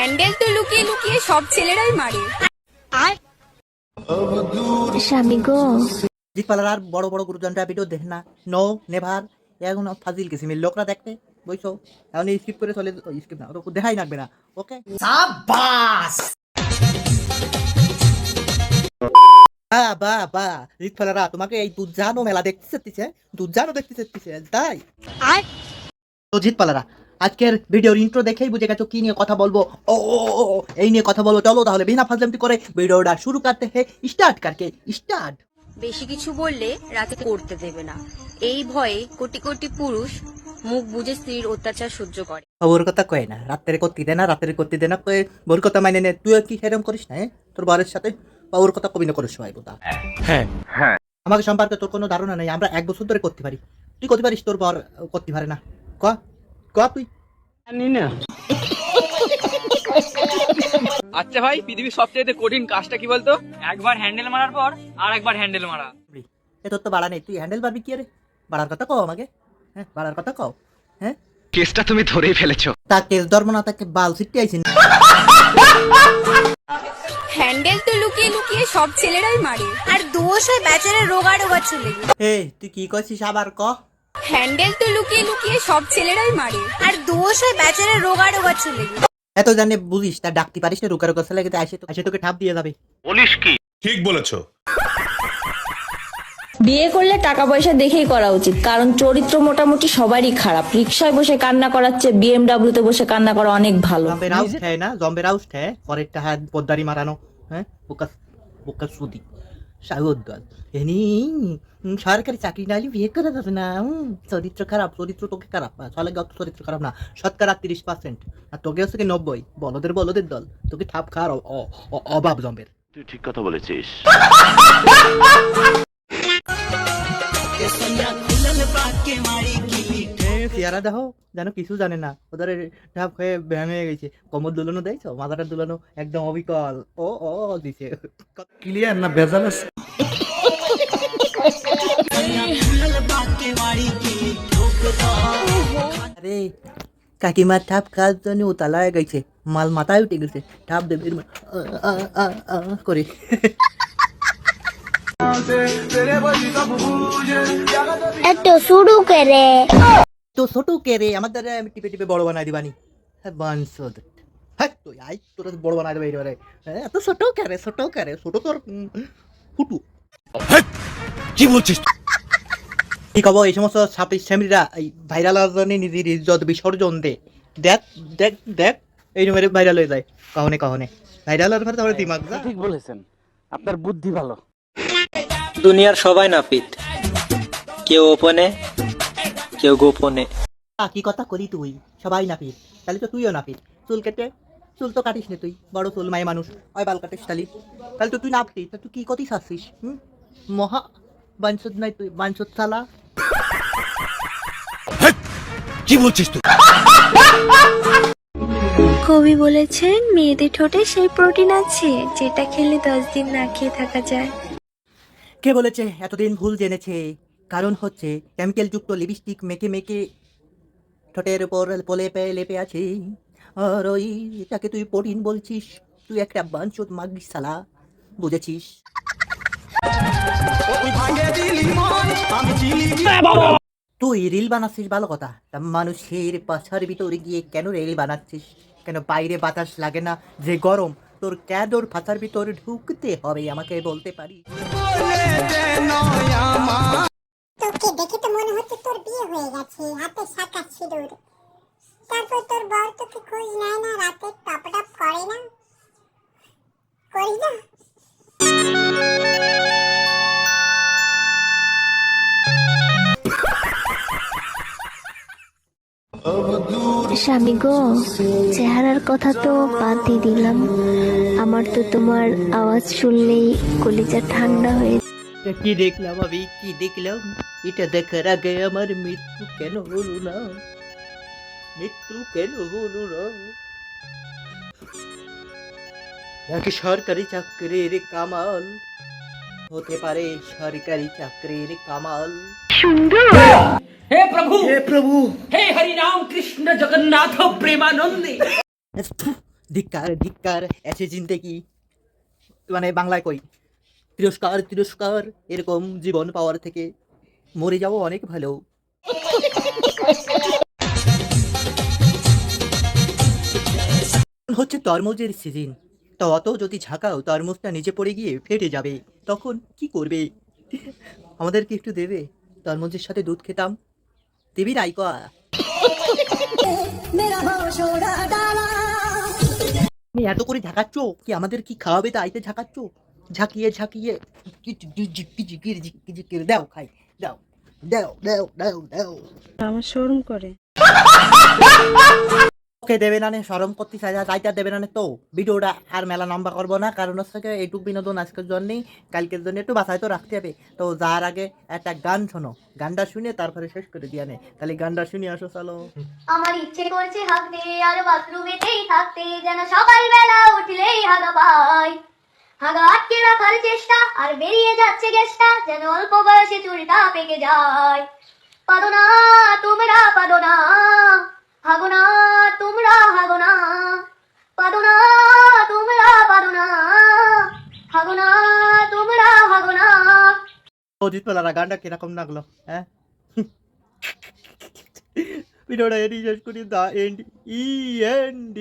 Handle তো লুকিয়ে লুকিয়ে সব ছেলেরাই মারে। স্বামী গো, জিতপালার বড় বড় গুরুজনরা ভিডিও দেখে না, নো নেভার। এখন ফাজিল কিসিমের লোকরা দেখতে বইছো, এখন স্কিপ করে চলে, স্কিপ না ওরকম দেখাই লাগবে না। ওকে সাবাস। বা জিতপালারা তোমাকে এই দুধজানো মেলা দেখতে চাচ্ছে, দুধজানো দেখতে চাচ্ছে তাই। তো জিতপালারা আজকের ভিডিওর ইন্ট্রো দেখেই বুঝে গেছো কি নিয়ে কথা বলবো। ও এই নিয়ে কথা বলবো, চলো তাহলে বিনা ফাজলামি করে ভিডিওটা শুরু করতে হে, স্টার্ট করকে স্টার্ট। বেশি কিছু বললে রাতে করতে দেবে না, এই ভয়ে কোটি কোটি পুরুষ মুখ বুজে স্ত্রীর অত্যাচার সহ্য করে। ওর কথা কয় না, রাত্রে করতে দে না, রাত্রে করতে দে না কয়ে ওর কথা মাইনে নে। তুই কি সেরকম করিস না তোর বরের সাথে, বা ওর কথা কবি না করিস সবাই বোধা। হ্যাঁ হ্যাঁ, আমাকে সম্পর্কে তোর কোনো ধারণা নেই। আমরা 1 বছর ধরে করতে পারি, তুই করতে পারিস, তোর বর করতে পারে না। ক ক তুই জানি না। আচ্ছা ভাই, পৃথিবীর সবচেয়ে কঠিন কাজটা কি বলতো? একবার হ্যান্ডেল মারার পর আর একবার হ্যান্ডেল মারা। এ তোর তো বাড়া নেই, তুই হ্যান্ডেল পারবি কি রে? বাড়ার কথা কও আমাকে, হ্যাঁ বাড়ার কথা কও। হ্যাঁ কেসটা তুমি ধরেই ফেলেছো। তা কেস ধর্ম না, তাকে বাল ছিটতে আইছেন। হ্যান্ডেল তো লুকিয়ে লুকিয়ে সব ছেলেরাই মারে, আর দোষ হয় বেচারের রোগা রোগা ছেলে। এই তুই কি কইছিস আবার ক? হ্যান্ডেল তো লুকিয়ে লুকিয়ে সব ছেলেরাই মারে, আর দোষ হয় বেচারের রোগা রোগা ছেলে। এত জানে বুঝিস, তা ডাকতে পারিস না, রুকা রুকা ছেলে আসে তোকে ঠাপ দিয়ে যাবে। বলিস কি? ঠিক বলেছো। বিয়ে করলে টাকা পয়সা দেখেই করা উচিত, কারণ চরিত্র মোটামুটি সবারই খারাপ। রিক্সায় বসে কান্না করার চেয়ে বিএমডাব্লিউতে বসে কান্না করা অনেক ভালো। জম্বের আউট হ্যাঁ না, জম্বের আউট হ্যাঁ, পরেরটা হাত পদ্দারি মারানো। হ্যাঁ বোকা বোকা সুদি সাগরদল এনি সরকারি চাকরি না হলে বিয়ে করা যাবে না। চরিত্র খারাপ, চরিত্র তোকে খারাপ, চলে গত চরিত্র খারাপ না, শতকরা 30%, আর তোকে হচ্ছে কি 90। বলদের দল, তোকে ঠাপ খাওয়ার অভাব জম্বের। তুই ঠিক কথা বলেছিস। চেহারা দেখো যেন কিছু জানে না, ওদের ঠাপ হয়ে ব্যায়াম হয়ে গেছে। কোমর দুলানো দেখছো, মাথাটা দুলানো একদম অবিকল। ও ও দিছে ক্লিয়ার না ভেজাল আছে? আরে কাকিমার ঠাপ খাওয়ার জন্য উতালা হয়ে গেছে, মাল মাথায় উঠে গেছে, ঠাপ দেবে করে। এত শুরু করে তো ছোট কে রে আমাদের, আমি টিপে টিপে বড় বানাই দিবানি। হ্যাঁ বানসদ, হ্যাঁ তুই আই তোর বড় বানাই দেবে এইবারে। এত ছোট কে রে, ছোট তোর ফুটু। কি বলছিস? কি খবর এই সমস্ত ছাপিস স্যামরিরা এই ভাইরাল জন্য নিজের ইজ্জত বিসর্জন দে। দেখ দেখ দেখ এই numere ভাইরাল হয়ে যায় কখনে ভাইরাল হওয়ার পর তারপরে দিমাগ যা। ঠিক বলেছেন, আপনার বুদ্ধি ভালো। দুনিয়ার সবাই নাপিত, কেউ ওপেনে কেউ গোপনে। কি কথা করি তুই, সবাই নাপিত, তাহলে তো তুইও নাপিত। চুল কেটে, চুল তো কাটিস না তুই, বড় চুল মাই মানুষ ওই বাল কাটিস তাহলে তো তুই নাপতি। তা তুই কি কতি চাচ্ছিস? মহা বাঞ্চদ নাই তুই, বাঞ্চদ চালা। কি বলছিস তুই? কবি বলেছেন মেয়েদের ঠোঁটে সেই প্রোটিন আছে যেটা খেলে 10 দিন না খেয়ে থাকা যায়। কে বলেছে? এতদিন ভুল জেনেছে। কারণ হচ্ছে কেমিক্যাল যুক্ত লিপস্টিক মেখে ঠোঁটের উপর লেপে আছে, আর ওই এটাকে তুই প্রোটিন বলছিস। তুই একটা বাঞ্চদ মাগিস শালা, বুঝেছিস? তুই রিল বানাচ্ছিস ভালো কথা, তা মানুষের পাছার ভিতরে গিয়ে কেন রিল বানাচ্ছিস? কেন বাইরে বাতাস লাগে না যে গরম? তোর ক্যাডোর পাছার ভিতরে ঢুকতে হবে, আমাকে বলতে পারি? তোকে দেখে তো মনে হচ্ছে তোর বিয়ে হয়ে গেছে, হাতে শাঁখা সিঁদুর। তারপর তোর বর তোকে খোঁজ নেয় না, রাতে টপ করে না, করিস না? স্বামী গো, চেহারার কথা তো বাদই দিলাম, আমার তো তোমার আওয়াজ শুনলেই কলিজা ঠান্ডা হয়ে। কি দেখলাম আমি, কি দেখলাম? এটা দেখার আগে আমার মৃত্যু কেন হলো না? নাকি সরকারি চাকরির কামাল হতে পারে? সরকারি চাকরির কামাল। हे प्रभु हे हरि राम कृष्ण जगन्नाथ प्रेमानंदे। ধিক্কার ধিক্কার এসে চিনতে কি মানে বাংলায় কই তিরস্কার তিরস্কার এরকম জীবন পাওয়ার থেকে মরে যাবো অনেক ভালো। হচ্ছে তরমুজের সিজন, তো অত যদি ঝাঁকাও তরমুজটা নিচে পড়ে গিয়ে ফেটে যাবে, তখন কি করবে? আমাদেরকে একটু দেবে? তরমুজের সাথে দুধ খেতাম, দেবি নাইকা। তুমি এত করে ঝাঁকাচ্ছ কি আমাদের কি খাওয়াবে তাইতে ঝাঁকাচ্ছ? ঝাঁকিয়ে ঝাঁকিয়ে দাও খাই, দাও দাও দাও দাও দাও। আমার শরম করে। ওকে দেবে না, সরম করতে চাই তাইটা দেবে না তো। ভিডিওটা আর মেলা লম্বা করবো না, কারণ হচ্ছে এইটুক বিনোদন আজকের জন্যই, কালকের জন্য একটু বাসায় তো রাখতে হবে। তো যার আগে একটা গান শোনো, গানটা শুনে তারপরে শেষ করে দিয়া নে। তাহলে গানটা শুনে আসো, চলো। আমার ইচ্ছে করছে হাঁকতে আর বাথরুমেতেই থাকতে, যেন সকালবেলা উঠলেই হাগা পাই। হাগা আটকে রাখার চেষ্টা আর বেরিয়ে যাচ্ছে গ্যাসটা, যেন অল্প বয়সে চুলটা পেকে যায়। পাদো না তোমরা পাদো না, হাগো না তোমরা হাগো না, পাদো না তোমরা পাদো না, হাগো না তোমরা হাগো না। অজিত পালারা গানটা কিরকম লাগলো? হ্যাঁ, ভিডিওটা এটি শেষ করি। The end END।